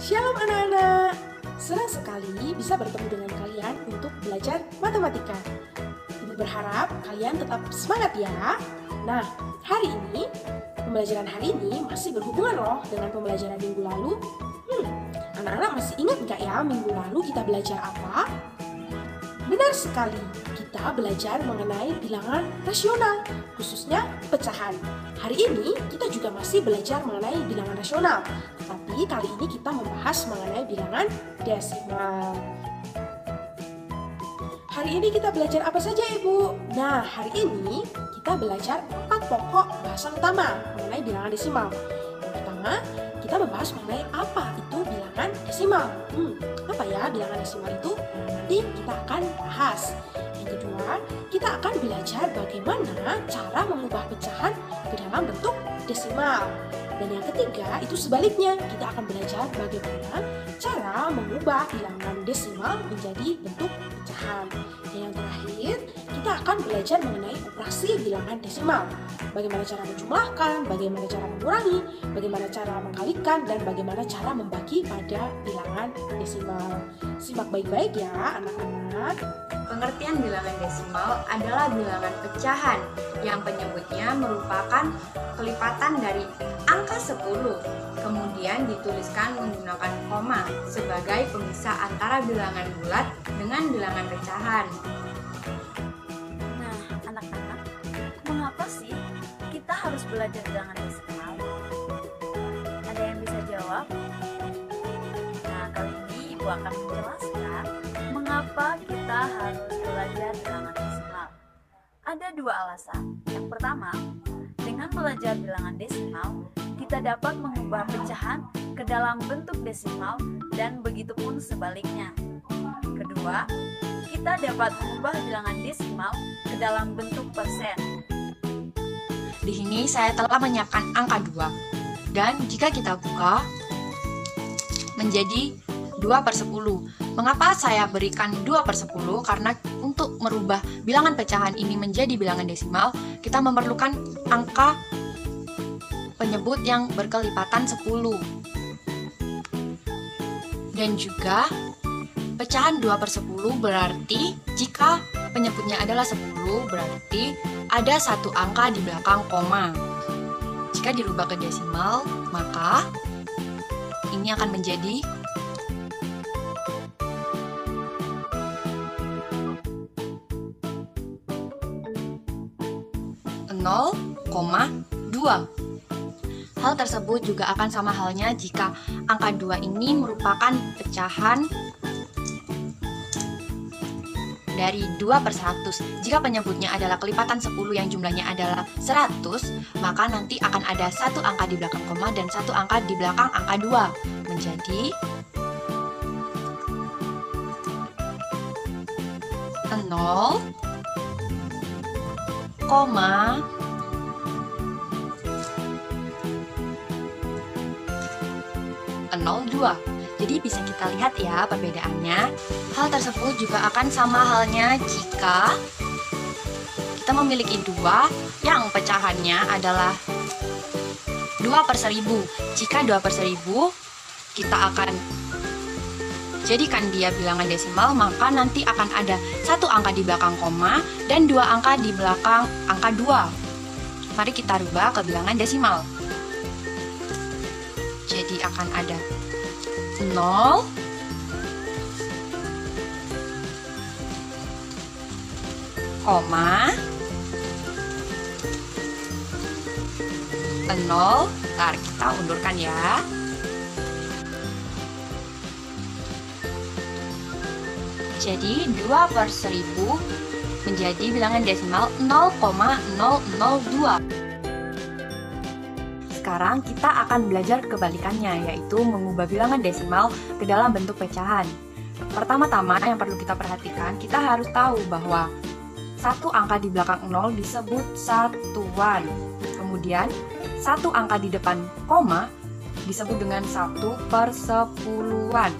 Shalom anak-anak, senang sekali bisa bertemu dengan kalian untuk belajar matematika. Ibu berharap kalian tetap semangat ya. Nah, pembelajaran hari ini masih berhubungan loh dengan pembelajaran minggu lalu. Anak-anak masih ingat nggak ya minggu lalu kita belajar apa? Benar sekali, kita belajar mengenai bilangan rasional, khususnya pecahan. Hari ini kita juga masih belajar mengenai bilangan rasional, tapi kali ini kita membahas mengenai bilangan desimal. Hari ini kita belajar apa saja, Ibu? Nah, hari ini kita belajar 4 pokok bahasan utama mengenai bilangan desimal. Yang pertama, kita membahas mengenai apa itu bilangan desimal. Apa ya bilangan desimal itu? Nanti kita akan bahas. Yang kedua, kita akan belajar bagaimana cara mengubah pecahan ke dalam bentuk desimal. Dan yang ketiga, itu sebaliknya, kita akan belajar bagaimana cara mengubah bilangan desimal menjadi bentuk pecahan. Dan yang terakhir, kita akan belajar mengenai operasi bilangan desimal. Bagaimana cara menjumlahkan, bagaimana cara mengurangi, bagaimana cara mengkalikan, dan bagaimana cara membagi pada bilangan desimal. Simak baik-baik ya anak-anak. Pengertian bilangan desimal adalah bilangan pecahan yang penyebutnya merupakan kelipatan dari angka 10, kemudian dituliskan menggunakan koma sebagai pemisah antara bilangan bulat dengan bilangan pecahan. Nah, anak-anak, mengapa sih kita harus belajar bilangan desimal? Ada yang bisa jawab? Nah, kali ini Ibu akan menjelaskan mengapa kita harus belajar bilangan desimal. Ada 2 alasan. Yang pertama, dengan belajar bilangan desimal, kita dapat mengubah pecahan ke dalam bentuk desimal dan begitupun sebaliknya. Kedua, kita dapat mengubah bilangan desimal ke dalam bentuk persen. Di sini saya telah menyiapkan angka 2. Dan jika kita buka menjadi 2/10. Mengapa saya berikan 2/10? Karena untuk merubah bilangan pecahan ini menjadi bilangan desimal, kita memerlukan angka penyebut yang berkelipatan 10. Dan juga pecahan 2/10 berarti jika penyebutnya adalah 10, berarti ada satu angka di belakang koma. Jika dirubah ke desimal, maka ini akan menjadi 0,2. Hal tersebut juga akan sama halnya jika angka 2 ini merupakan pecahan dari 2/100. Jika penyebutnya adalah kelipatan 10 yang jumlahnya adalah 100, maka nanti akan ada satu angka di belakang koma dan satu angka di belakang angka 2. Menjadi 0,02. Jadi bisa kita lihat ya perbedaannya. Hal tersebut juga akan sama halnya jika kita memiliki 2 yang pecahannya adalah 2/1000. Jika 2/1000 kita akan jadikan dia bilangan desimal, maka nanti akan ada satu angka di belakang koma dan 2 angka di belakang angka 2. Mari kita rubah ke bilangan desimal. Jadi akan ada 0, koma 0. Ntar kita undurkan ya. Jadi 2/1000 menjadi bilangan desimal 0,002. Sekarang kita akan belajar kebalikannya, yaitu mengubah bilangan desimal ke dalam bentuk pecahan. Pertama-tama yang perlu kita perhatikan, kita harus tahu bahwa satu angka di belakang 0 disebut satuan. Kemudian satu angka di depan koma disebut dengan 1/10-an.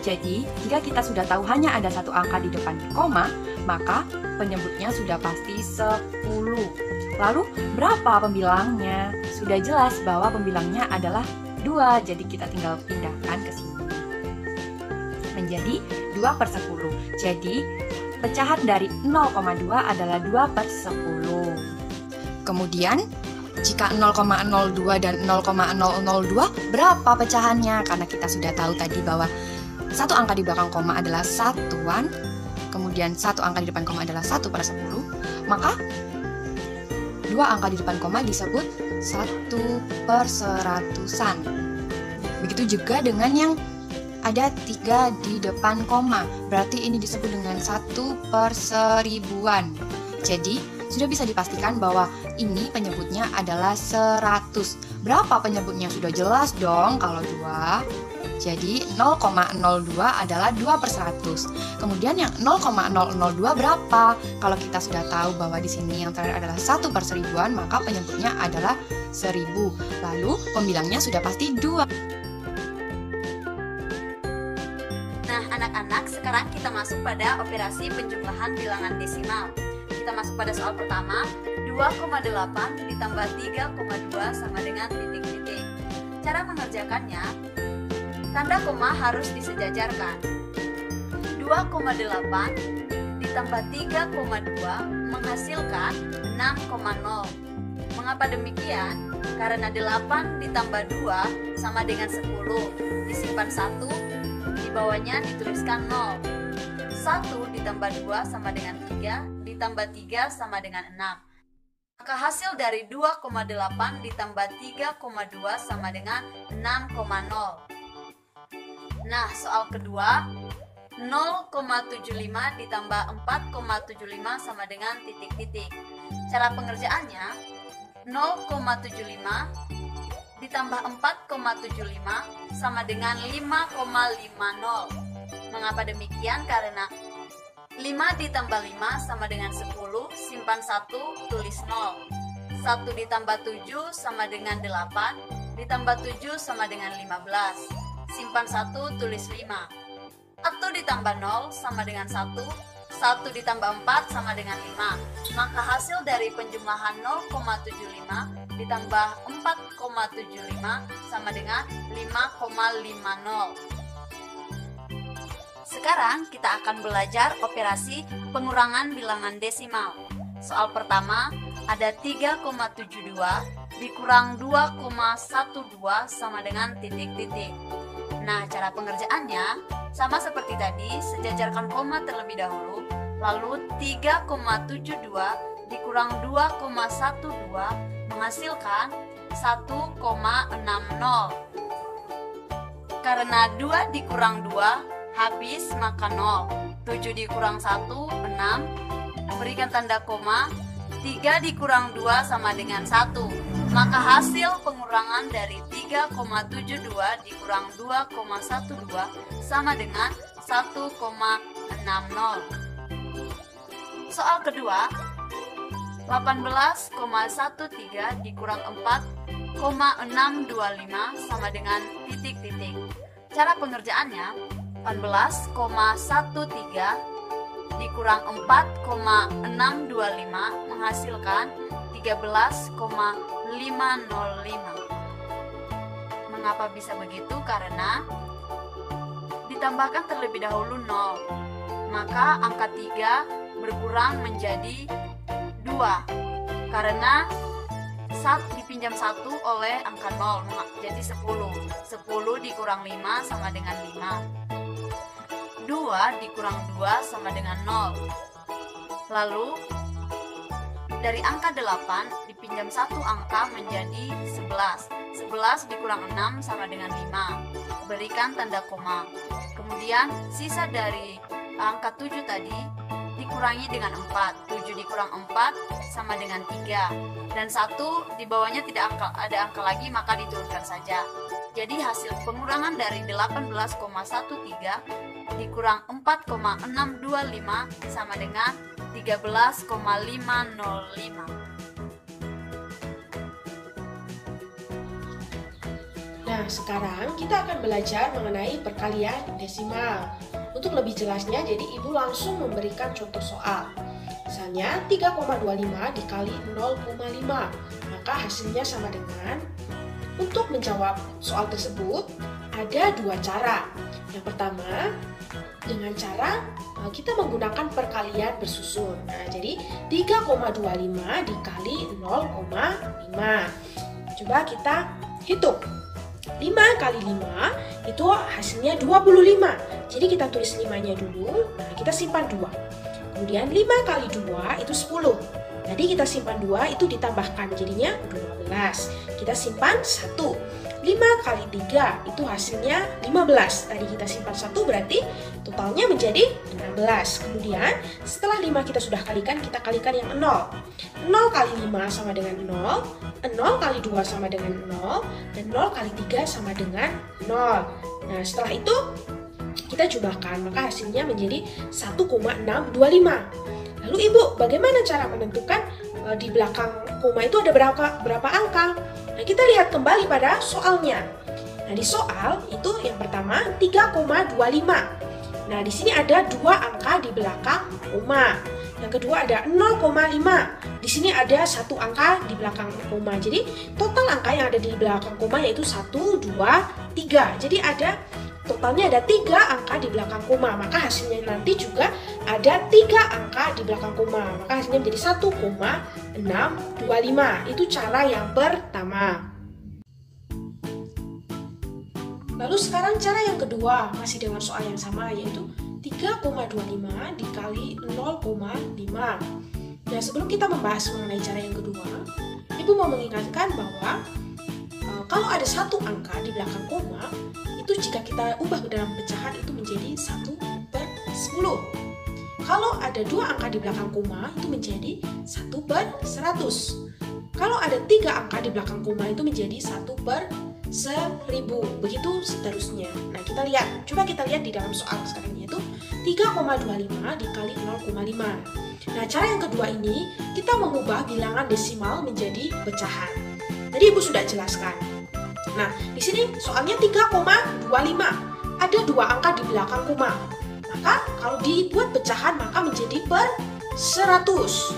Jadi, jika kita sudah tahu hanya ada satu angka di depan koma, maka penyebutnya sudah pasti 10. Lalu, berapa pembilangnya? Sudah jelas bahwa pembilangnya adalah 2, jadi kita tinggal pindahkan ke sini. Menjadi 2/10. Jadi, pecahan dari 0,2 adalah 2/10. Kemudian, jika 0,02 dan 0,002 berapa pecahannya? Karena kita sudah tahu tadi bahwa satu angka di belakang koma adalah satuan, kemudian satu angka di depan koma adalah 1/10, maka dua angka di depan koma disebut 1/100-an. Begitu juga dengan yang ada 3 di depan koma, berarti ini disebut dengan 1/1000-an. Jadi, sudah bisa dipastikan bahwa ini penyebutnya adalah 100. Berapa penyebutnya? Sudah jelas dong kalau 2. Jadi 0,02 adalah 2/100. Kemudian yang 0,002 berapa? Kalau kita sudah tahu bahwa di sini yang terakhir adalah 1/1000-an, maka penyebutnya adalah 1000. Lalu pembilangnya sudah pasti 2. Nah, anak-anak, sekarang kita masuk pada operasi penjumlahan bilangan desimal. Kita masuk pada soal pertama, 2,8 ditambah 3,2 sama dengan titik-titik. Cara mengerjakannya, tanda koma harus disejajarkan. 2,8 ditambah 3,2 menghasilkan 6,0. Mengapa demikian? Karena 8 ditambah 2 sama dengan 10. Disimpan 1, di bawahnya dituliskan 0. 1 ditambah 2 sama dengan 3, ditambah 3 sama dengan 6. Maka hasil dari 2,8 ditambah 3,2 sama dengan 6,0. Nah, soal kedua, 0,75 ditambah 4,75 sama dengan titik-titik. Cara pengerjaannya, 0,75 ditambah 4,75 sama dengan 5,50. Mengapa demikian? Karena 5 ditambah 5 sama dengan 10, simpan 1, tulis 0. 1 ditambah 7 sama dengan 8, ditambah 7 sama dengan 15. Simpan 1, tulis 5. 1 ditambah 0 sama dengan 1, 1 ditambah 4 sama dengan 5. Maka hasil dari penjumlahan 0,75 ditambah 4,75 sama dengan 5,50. Sekarang kita akan belajar operasi pengurangan bilangan desimal. Soal pertama, ada 3,72 dikurang 2,12 sama dengan titik-titik. Nah, cara pengerjaannya sama seperti tadi, sejajarkan koma terlebih dahulu, lalu 3,72 dikurang 2,12 menghasilkan 1,60. Karena 2 dikurang 2 habis maka 0. 7 dikurang 1, 6. Berikan tanda koma. 3 dikurang 2 sama dengan 1. Maka hasil pengurangan dari 3,72 dikurang 2,12 sama dengan 1,60. Soal kedua, 18,13 dikurang 4,625 sama dengan titik-titik. Cara pengerjaannya, 18,13 dikurang 4,625 menghasilkan 13,505. Mengapa bisa begitu? Karena ditambahkan terlebih dahulu 0. Maka angka 3 berkurang menjadi 2. Karena dipinjam 1 oleh angka 0, jadi 10. 10 dikurang 5 sama dengan 5. 2 dikurang 2 sama dengan 0. Lalu dari angka 8 dipinjam 1 angka menjadi 11. 11 dikurang 6 sama dengan 5. Berikan tanda koma. Kemudian sisa dari angka 7 tadi dikurangi dengan 4. 7 dikurang 4 sama dengan 3. Dan 1 di bawahnya tidak ada angka lagi, maka diturunkan saja. Jadi hasil pengurangan dari 18,13 dikurang 4,625 sama dengan 13,505. Nah, sekarang kita akan belajar mengenai perkalian desimal. Untuk lebih jelasnya, jadi Ibu langsung memberikan contoh soal. Misalnya 3,25 dikali 0,5, maka hasilnya sama dengan Untuk menjawab soal tersebut ada dua cara. Yang pertama, dengan cara kita menggunakan perkalian bersusun. Nah, jadi 3,25 dikali 0,5. Coba kita hitung. 5 kali 5 itu hasilnya 25. Jadi kita tulis 5-nya dulu, nah kita simpan 2. Kemudian 5 kali 2 itu 10. Tadi kita simpan 2 itu ditambahkan jadinya 12. Kita simpan 1. 5 kali 3 itu hasilnya 15. Tadi kita simpan 1 berarti totalnya menjadi 16. Kemudian setelah 5 kita sudah kalikan, kita kalikan yang 0. 0 kali 5 sama dengan 0, 0 kali 2 sama dengan 0, dan 0 kali 3 sama dengan 0. Nah, setelah itu kita jumlahkan, maka hasilnya menjadi 1,625. Lalu Ibu, bagaimana cara menentukan di belakang koma itu ada berapa angka? Nah, kita lihat kembali pada soalnya. Nah, di soal itu yang pertama 3,25. Nah, di sini ada 2 angka di belakang koma. Yang kedua ada 0,5. Di sini ada 1 angka di belakang koma. Jadi total angka yang ada di belakang koma yaitu 1, 2, 3. Jadi totalnya ada 3 angka di belakang koma. Maka hasilnya nanti juga ada 3 angka di belakang koma. Maka hasilnya menjadi 1,625. Itu cara yang pertama. Lalu sekarang cara yang kedua, masih dengan soal yang sama, yaitu 3,25 dikali 0,5. Nah, sebelum kita membahas mengenai cara yang kedua, Ibu mau mengingatkan bahwa kalau ada 1 angka di belakang koma, itu jika kita ubah ke dalam pecahan itu menjadi 1/10. Kalau ada 2 angka di belakang koma, itu menjadi 1/100. Kalau ada 3 angka di belakang koma, itu menjadi 1/1000. Begitu seterusnya. Nah, coba kita lihat di dalam soal sekarang, yaitu 3,25 dikali 0,5. Nah, cara yang kedua ini kita mengubah bilangan desimal menjadi pecahan. Tadi Ibu sudah jelaskan. Nah, di sini soalnya 3,25. Ada 2 angka di belakang koma. Maka kalau dibuat pecahan maka menjadi per 100.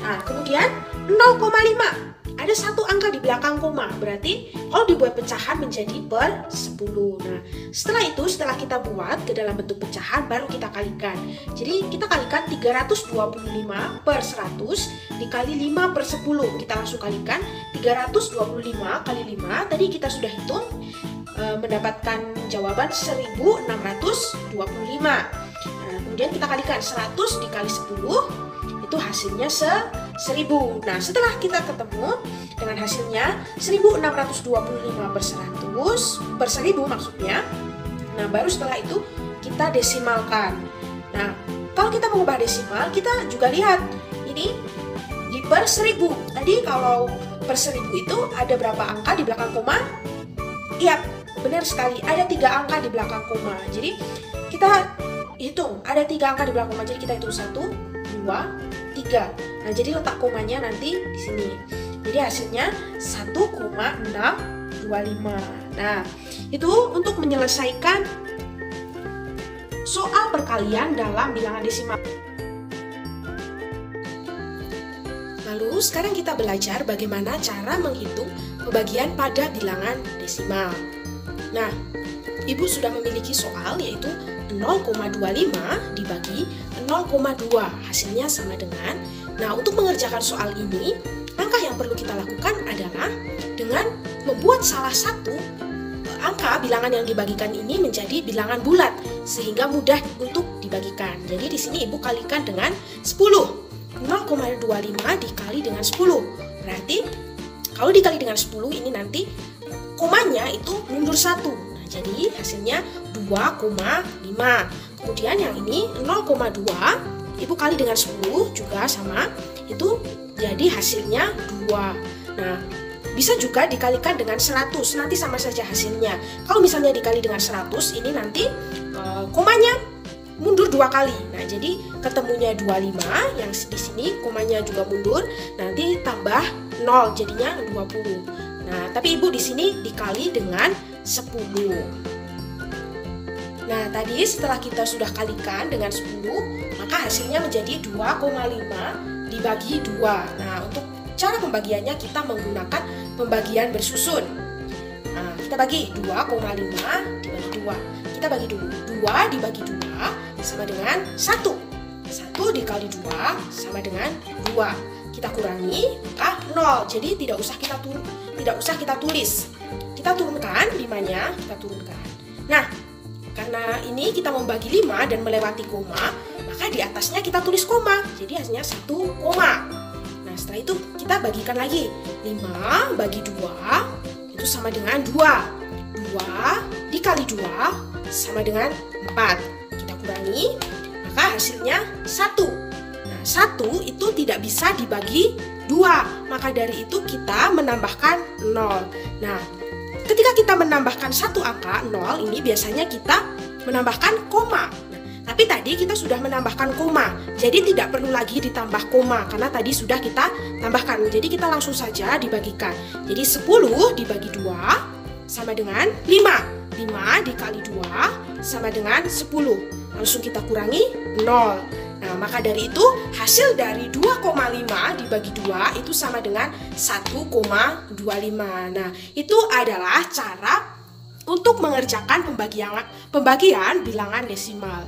Nah, kemudian 0,5. Ada 1 angka di belakang koma, berarti kalau dibuat pecahan menjadi per 10. Nah, setelah kita buat ke dalam bentuk pecahan, baru kita kalikan. Jadi kita kalikan 325 per 100 dikali 5 per 10. Kita langsung kalikan 325 kali 5. Tadi kita sudah hitung mendapatkan jawaban 1625. Nah, kemudian kita kalikan 100 dikali 10, itu hasilnya 1000. Nah, setelah kita ketemu dengan hasilnya 1625 per 100 per 1000 maksudnya. Nah, baru setelah itu kita desimalkan. Nah, kalau kita mengubah desimal, kita juga lihat ini di per 1000. Tadi kalau per 1000 itu ada berapa angka di belakang koma? Iya, benar sekali, ada 3 angka di belakang koma. Jadi kita hitung ada 3 angka di belakang koma. Jadi kita hitung 1, 2, 3. Nah, jadi letak komanya nanti di sini. Jadi hasilnya 1,625. Nah, itu untuk menyelesaikan soal perkalian dalam bilangan desimal. Lalu sekarang kita belajar bagaimana cara menghitung pembagian pada bilangan desimal. Nah, Ibu sudah memiliki soal yaitu 0,25 dibagi 0,2, hasilnya sama dengan. Nah, untuk mengerjakan soal ini, langkah yang perlu kita lakukan adalah dengan membuat salah satu angka bilangan yang dibagikan ini menjadi bilangan bulat sehingga mudah untuk dibagikan. Jadi di sini Ibu kalikan dengan 10. 0,25 dikali dengan 10. Berarti kalau dikali dengan 10 ini nanti komanya itu mundur 1. Nah, jadi hasilnya 2,5. Kemudian yang ini 0,2 Ibu kali dengan 10 juga sama, itu jadi hasilnya 2. Nah, bisa juga dikalikan dengan 100, nanti sama saja hasilnya. Kalau misalnya dikali dengan 100, ini nanti komanya mundur 2 kali. Nah, jadi ketemunya 25, yang di sini komanya juga mundur, nanti tambah 0 jadinya 20. Nah, tapi Ibu di sini dikali dengan 10. Nah, tadi setelah kita sudah kalikan dengan 10, maka hasilnya menjadi 2,5 dibagi 2. Nah, untuk cara pembagiannya kita menggunakan pembagian bersusun. kita bagi 2,5 dibagi 2. Kita bagi dulu. 2 dibagi 2 sama dengan 1. 1 dikali 2 sama dengan 2. Kita kurangi, maka 0. Jadi tidak usah kita tulis. Kita turunkan 5-nya, kita turunkan. Nah, karena ini kita membagi 5 dan melewati koma, maka di atasnya kita tulis koma. Jadi hasilnya 1 koma. Nah, setelah itu kita bagikan lagi. 5 bagi 2 itu sama dengan 2. 2 dikali 2 sama dengan 4. Kita kurangi, maka hasilnya 1. Nah, 1 itu tidak bisa dibagi 2. Maka dari itu kita menambahkan 0. Nah, ketika kita menambahkan satu angka 0, ini biasanya kita menambahkan koma. Tapi tadi kita sudah menambahkan koma, jadi tidak perlu lagi ditambah koma karena tadi sudah kita tambahkan. Jadi kita langsung saja dibagikan. Jadi 10 dibagi 2 sama dengan 5. 5 dikali 2 sama dengan 10. Langsung kita kurangi 0. Nah, maka dari itu hasil dari 2,5 dibagi 2 itu sama dengan 1,25. Nah, itu adalah cara untuk mengerjakan pembagian bilangan desimal.